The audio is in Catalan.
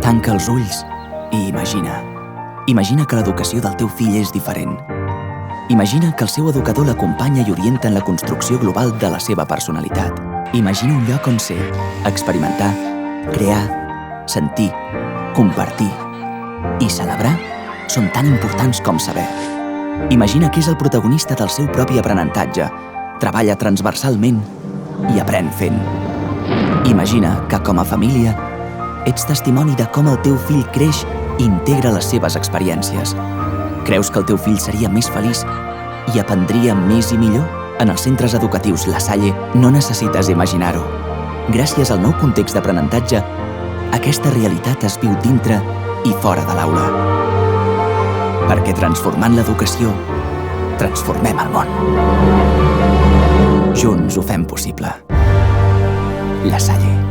Tanca els ulls i imagina. Imagina que l'educació del teu fill és diferent. Imagina que el seu educador l'acompanya i orienta en la construcció global de la seva personalitat. Imagina un lloc on ser, experimentar, crear, sentir, compartir i celebrar són tan importants com saber. Imagina que és el protagonista del seu propi aprenentatge, treballa transversalment i aprèn fent. Imagina que, com a família, ets testimoni de com el teu fill creix i integra les seves experiències. Creus que el teu fill seria més feliç i aprendria més i millor? En els centres educatius La Salle no necessites imaginar-ho. Gràcies al nou context d'aprenentatge, aquesta realitat es viu dintre i fora de l'aula. Perquè transformant l'educació, transformem el món. Junts ho fem possible. La Salle.